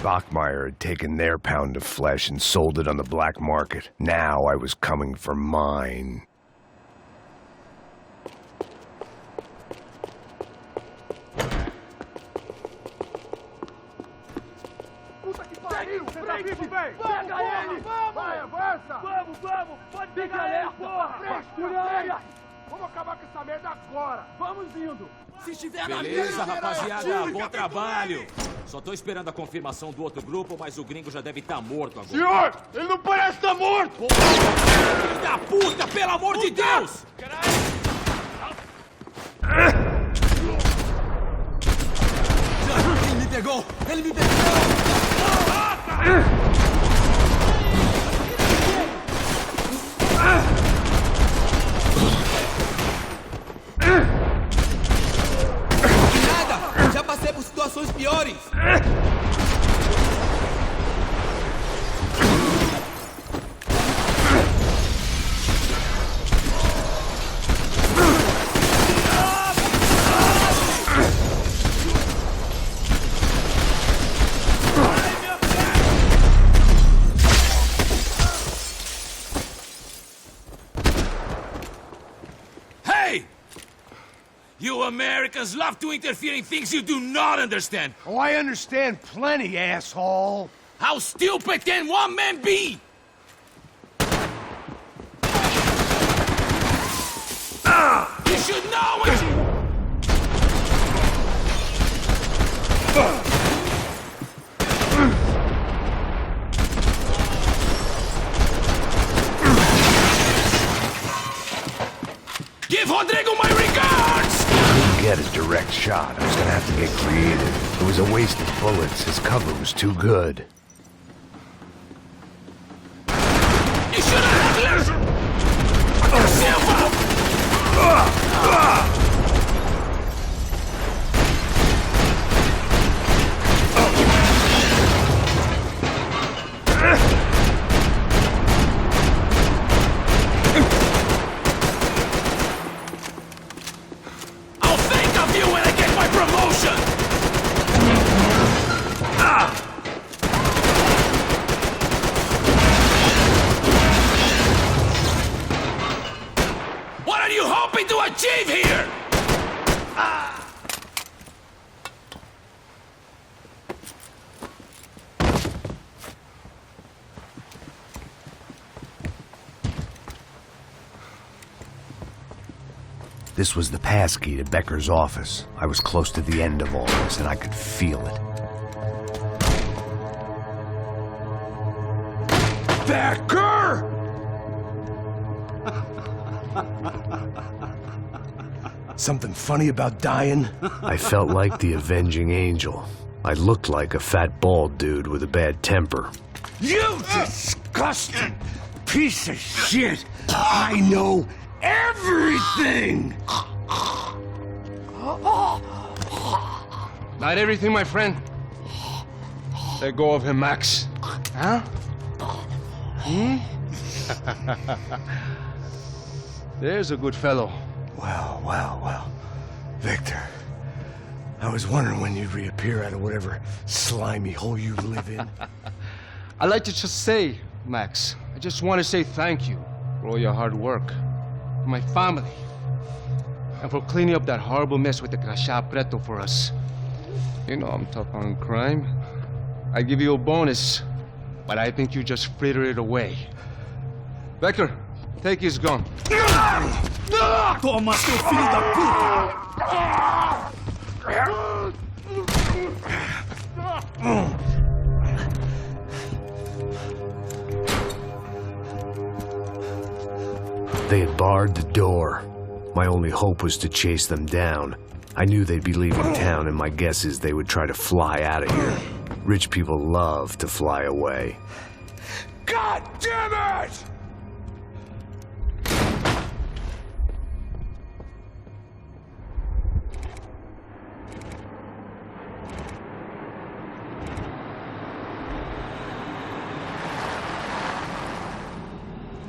Bachmeyer had taken their pound of flesh and sold it on the black market. Now I was coming for mine. Pode pegar ele, porra! Vamos acabar com essa merda agora! Vamos indo! Se estiver na beleza, rapaziada, bom trabalho! Só tô esperando a confirmação do outro grupo, mas o gringo já deve estar morto agora. Senhor, ele não parece estar morto! Filho da puta, pelo amor de Deus! Ele me pegou! Ele me pegou! Nada! Já passei por situações piores! You Americans love to interfere in things you do not understand. Oh, I understand plenty, asshole. How stupid can one man be? You should know what you... Give Rodrigo my regards! Get a direct shot. I was gonna have to get creative. It was a waste of bullets. His cover was too good. You should have left Silva! What are you hoping to achieve here? This was the passkey to Becker's office. I was close to the end of all this, and I could feel it. Becker! Something funny about dying? I felt like the avenging angel. I looked like a fat bald dude with a bad temper. You disgusting piece of shit! I know everything! Not everything, my friend. Let go of him, Max. Huh? There's a good fellow. Well. Victor, I was wondering when you'd reappear out of whatever slimy hole you live in. I'd like to just say, Max, I just want to say thank you for all your hard work, for my family, and for cleaning up that horrible mess with the Crachá Preto for us. You know I'm tough on crime. I give you a bonus, but I think you just frittered it away. Becker, take his gun. Toma, seu filho da puta! They had barred the door. My only hope was to chase them down. I knew they'd be leaving town, and my guess is they would try to fly out of here. Rich people love to fly away. God damn it!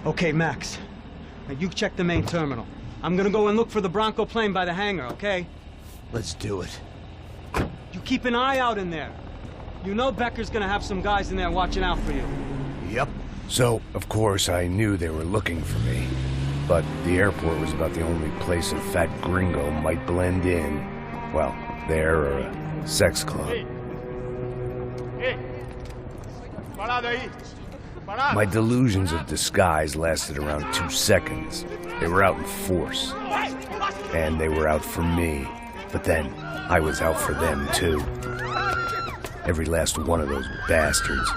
Okay, Max. Now you check the main terminal. I'm gonna go and look for the Bronco plane by the hangar, okay? Let's do it. You keep an eye out in there. You know Becker's gonna have some guys in there watching out for you. Yep. So, of course, I knew they were looking for me. But the airport was about the only place a fat gringo might blend in. Well, there or a sex club. Parado aí! Parado! My delusions of disguise lasted around 2 seconds. They were out in force. And they were out for me. But then, I was out for them, too. Every last one of those bastards.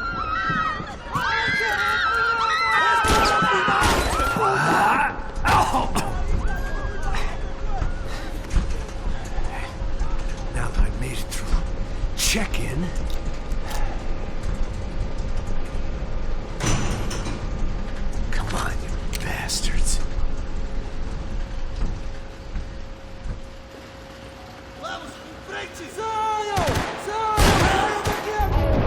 Now that I made it through check-in... Come on, you bastards. Vamos, em frente! Saiam! Saiam daqui agora!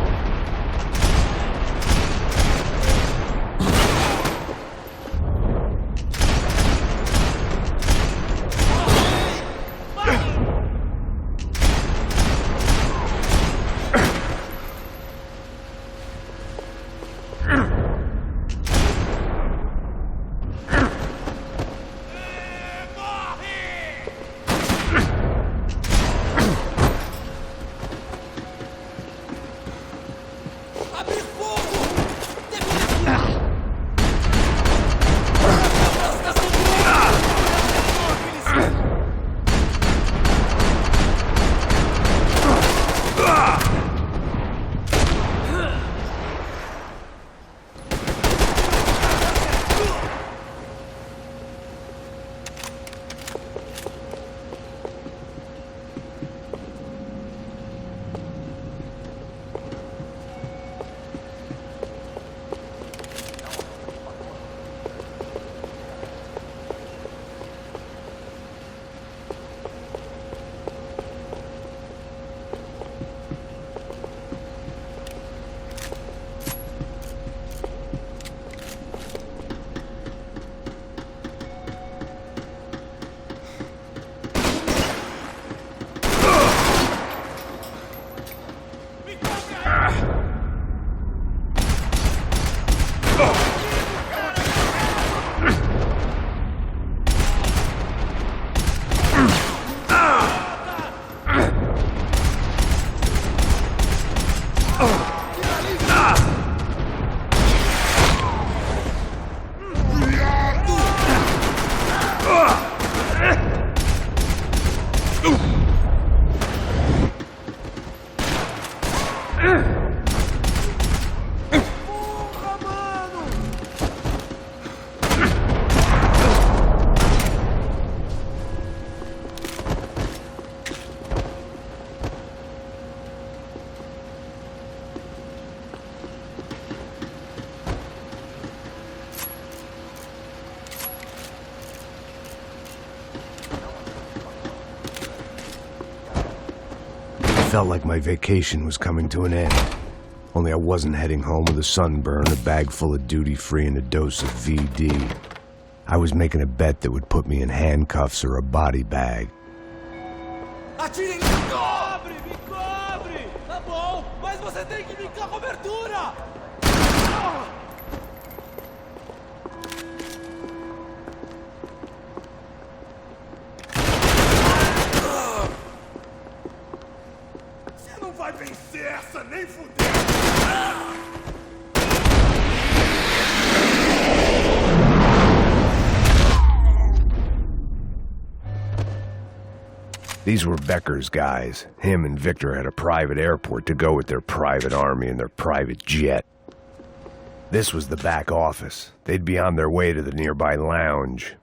Abre fogo! Felt like my vacation was coming to an end. Only I wasn't heading home with a sunburn, a bag full of duty-free, and a dose of VD. I was making a bet that would put me in handcuffs or a body bag. Atirem! Me cobre! Me cobre! Tá bom, mas você tem que me dar cobertura! Você não vai vencer essa nem fuder! These were Becker's guys. Him and Victor had a private airport to go with their private army and their private jet. This was the back office. They'd be on their way to the nearby lounge.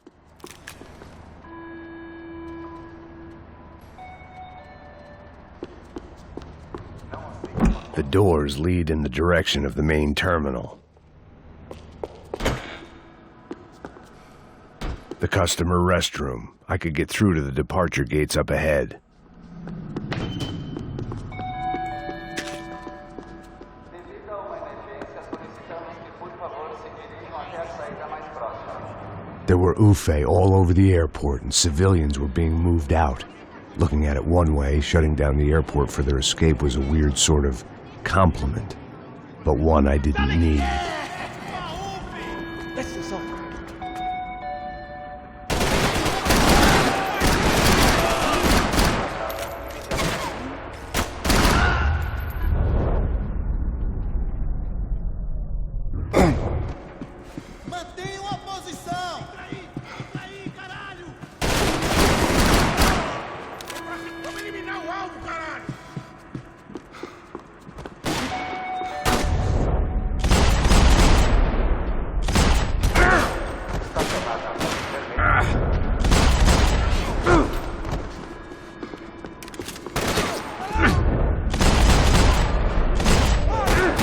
The doors lead in the direction of the main terminal. The customer restroom. I could get through to the departure gates up ahead. There were UFE all over the airport, and civilians were being moved out. Looking at it one way, shutting down the airport for their escape was a weird sort of compliment, but one I didn't need. Mantenham a posição! Aí, caralho! Vamos eliminar o alvo, caralho!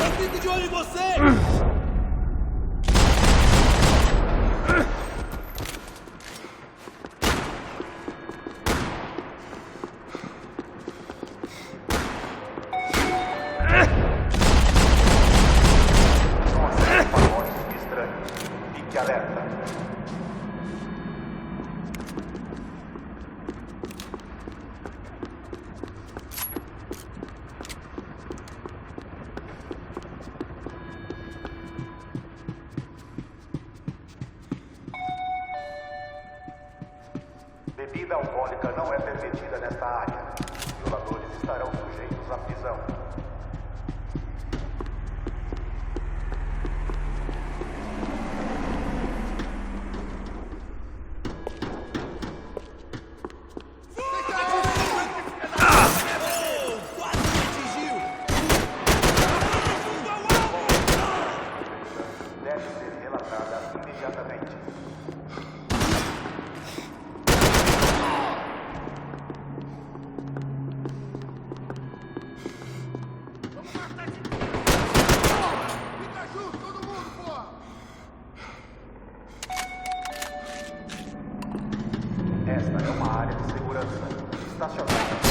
Eu fico de olho em você! Fique alerta. Bebida alcoólica não é permitida nesta área. Violadores estarão sujeitos à prisão. Deve ser relatada imediatamente. Fica junto, todo mundo, porra! Esta é uma área de segurança. Estacionada.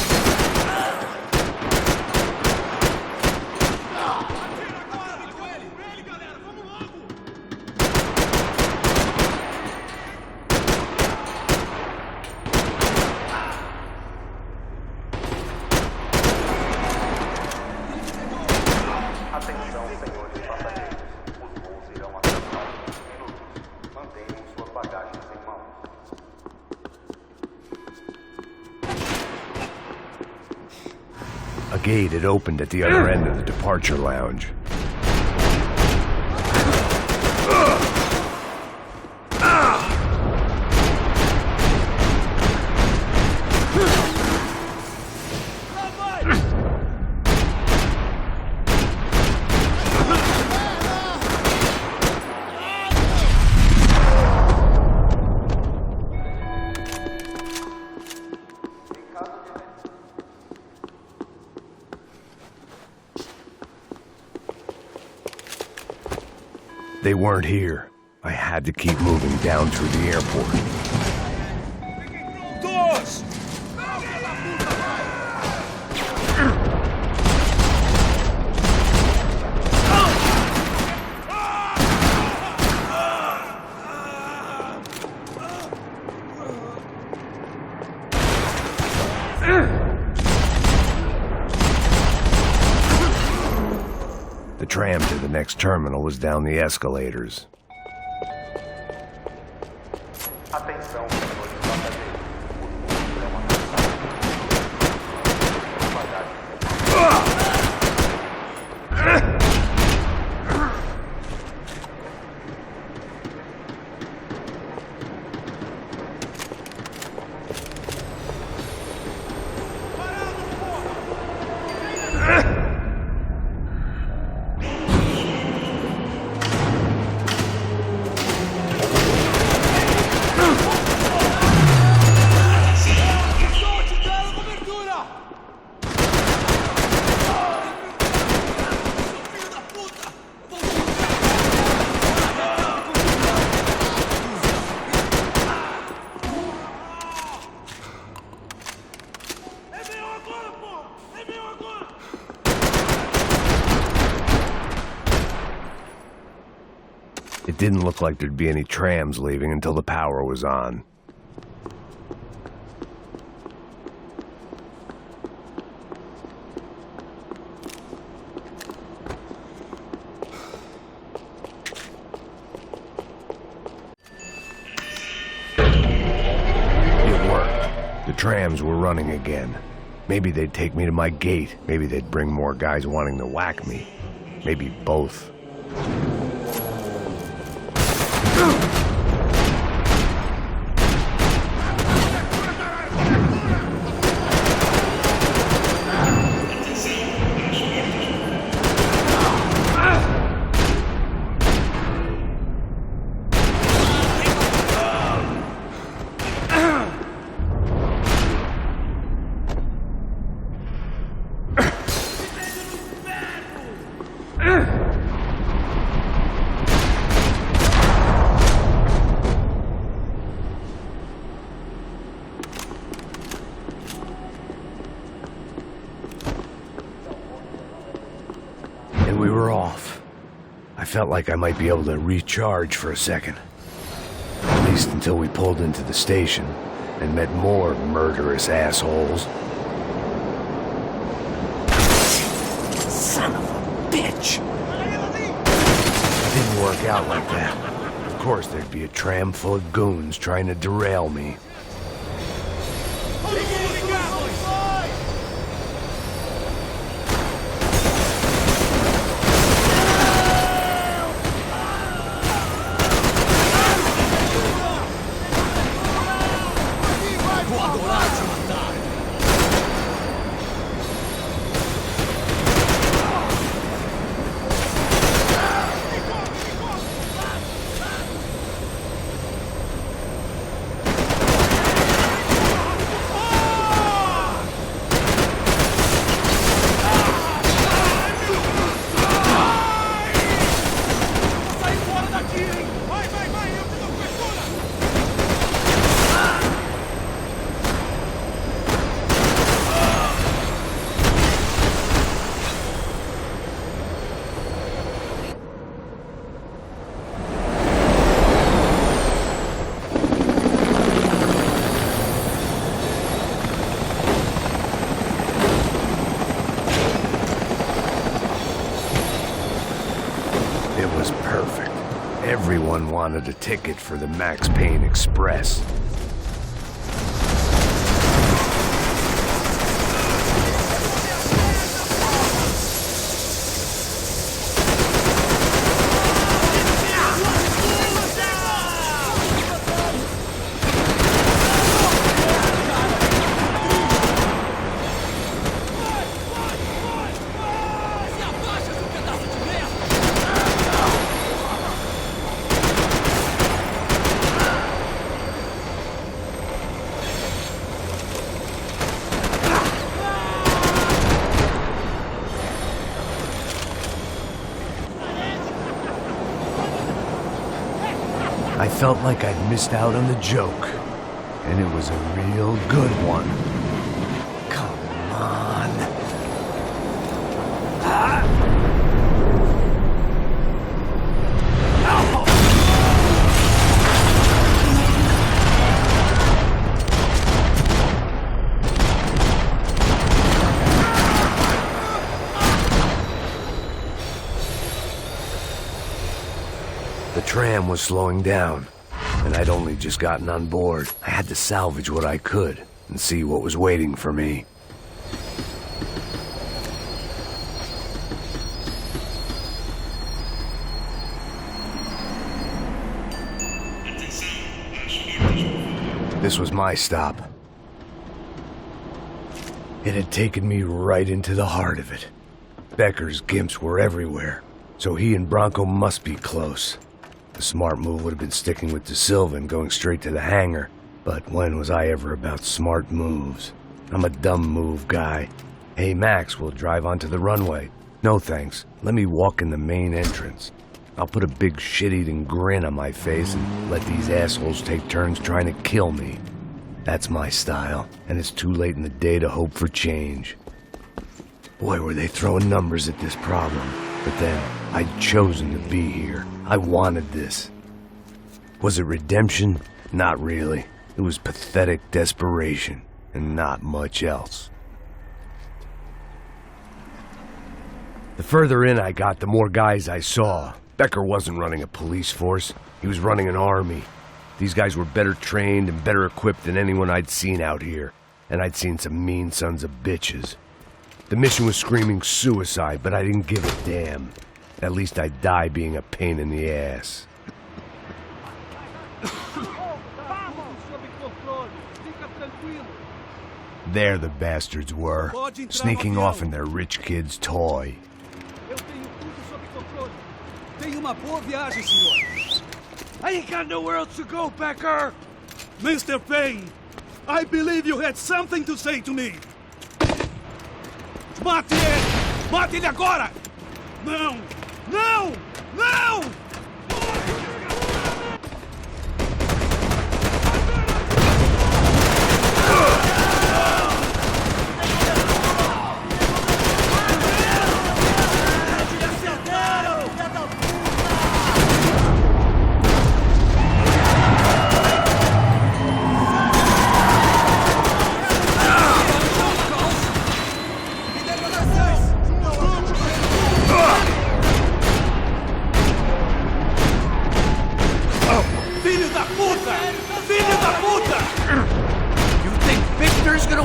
Atenção, senhores passageiros. Os voos irão atrasar em minutos. Mantenham suas bagagens em mãos. A gate had opened at the other end of the departure lounge. They weren't here. I had to keep moving down through the airport. Dois! The tram to the next terminal was down the escalators. Atenção, senhores passageiros. Os voos irão atrasar. Suas bagagens em mãos. It didn't look like there'd be any trams leaving until the power was on. trams were running again. Maybe they'd take me to my gate. Maybe they'd bring more guys wanting to whack me. Maybe both. We were off. I felt like I might be able to recharge for a second. At least until we pulled into the station and met more murderous assholes. Son of a bitch! It didn't work out like that. Of course there'd be a tram full of goons trying to derail me. Everyone wanted a ticket for the Max Payne Express. I felt like I'd missed out on the joke, and it was a real good one. Come on. The tram was slowing down, and I'd only just gotten on board. I had to salvage what I could and see what was waiting for me. This was my stop. It had taken me right into the heart of it. Becker's gimps were everywhere, so he and Bronco must be close. The smart move would have been sticking with De Silva and going straight to the hangar, but when was I ever about smart moves? I'm a dumb move guy. Hey Max, we'll drive onto the runway. No thanks, let me walk in the main entrance. I'll put a big shit-eating grin on my face and let these assholes take turns trying to kill me. That's my style, and it's too late in the day to hope for change. Boy, were they throwing numbers at this problem. But then, I'd chosen to be here. I wanted this. Was it redemption? Not really. It was pathetic desperation, and not much else. The further in I got, the more guys I saw. Becker wasn't running a police force. He was running an army. These guys were better trained and better equipped than anyone I'd seen out here. and I'd seen some mean sons of bitches. The mission was screaming suicide, but I didn't give a damn. At least I'd die being a pain in the ass. There the bastards were, sneaking off in their rich kid's toy. Eu tenho tudo sob controle. Tenha uma boa viagem, senhor. I ain't got nowhere else to go, Becker. Mr. Payne, I believe you had something to say to me. Mate ele! Mate ele agora! Não! Não! Não!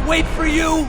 Wait for you!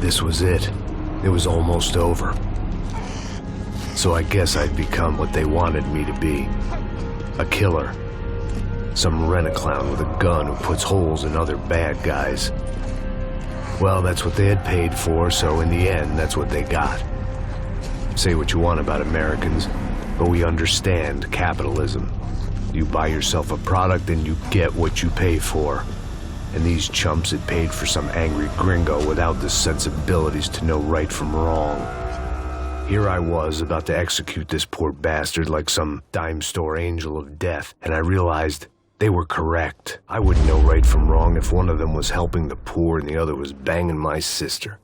This was it. It was almost over. So I guess I'd become what they wanted me to be. A killer. Some rent-a-clown with a gun who puts holes in other bad guys. Well, that's what they had paid for, so in the end, that's what they got. Say what you want about Americans, but we understand capitalism. You buy yourself a product and you get what you pay for. And these chumps had paid for some angry gringo without the sensibilities to know right from wrong. Here I was, about to execute this poor bastard like some dime store angel of death, and I realized they were correct. I wouldn't know right from wrong if one of them was helping the poor and the other was banging my sister.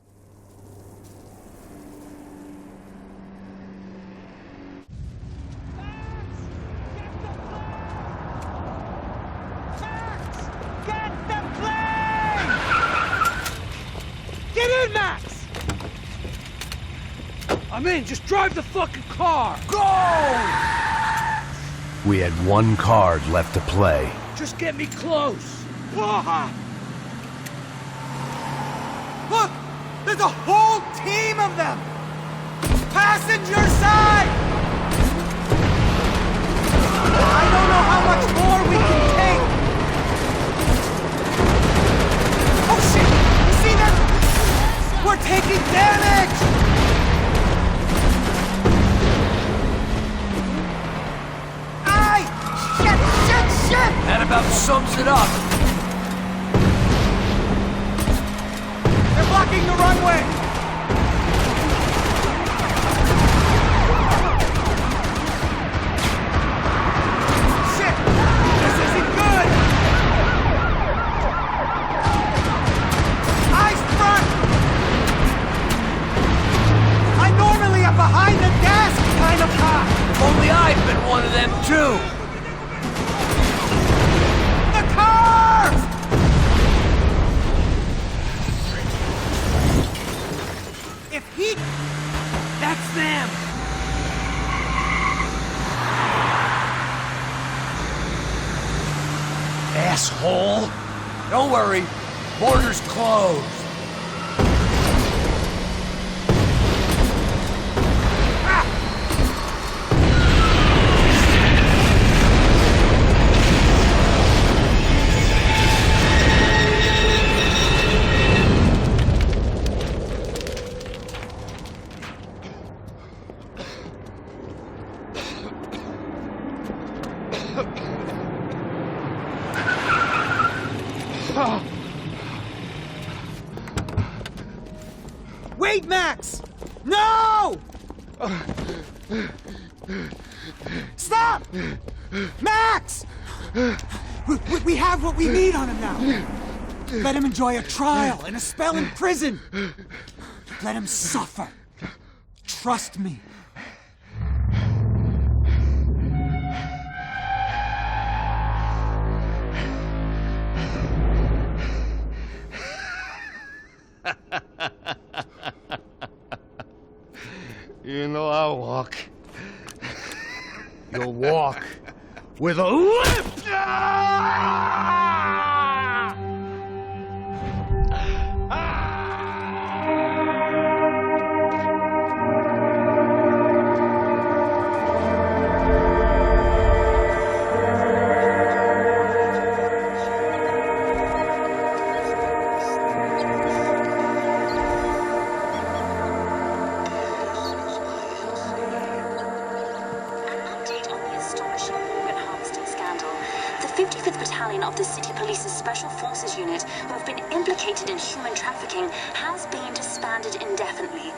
I'm in, just drive the fucking car! Go! We had one card left to play. Just get me close. Look! There's a whole team of them! Passenger side! I don't know how much more we can take! Oh shit! You see them? We're taking damage! That about sums it up. They're blocking the runway! Shit! This isn't good! Eyes front! I'm normally a behind-the-desk kind of cop! If only I'd been one of them too! That's them! Asshole! Don't worry, border's closed. Wait, Max! No! Stop! Max! We have what we need on him now. Let him enjoy a trial and a spell in prison. Let him suffer. Trust me. You know I'll walk. You'll walk with a lift! Of the City Police's Special Forces Unit, who have been implicated in human trafficking, has been disbanded indefinitely.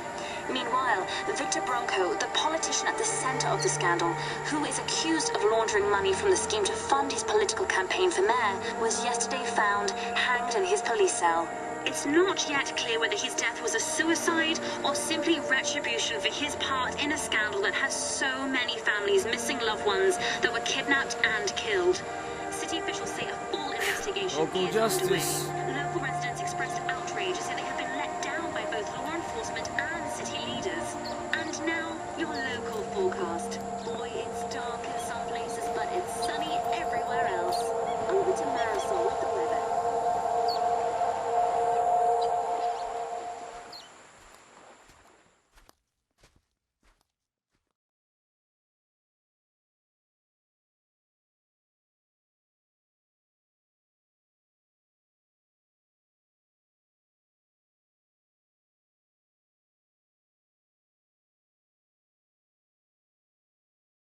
Meanwhile, Victor Bronco, the politician at the center of the scandal, who is accused of laundering money from the scheme to fund his political campaign for mayor, was yesterday found hanged in his police cell. It's not yet clear whether his death was a suicide or simply retribution for his part in a scandal that has so many families missing loved ones that were kidnapped and killed. City officials say a full investigation Local is justice. underway. Local residents expressed outrage, saying they have been let down by both law enforcement and city leaders. And now, your local forecast.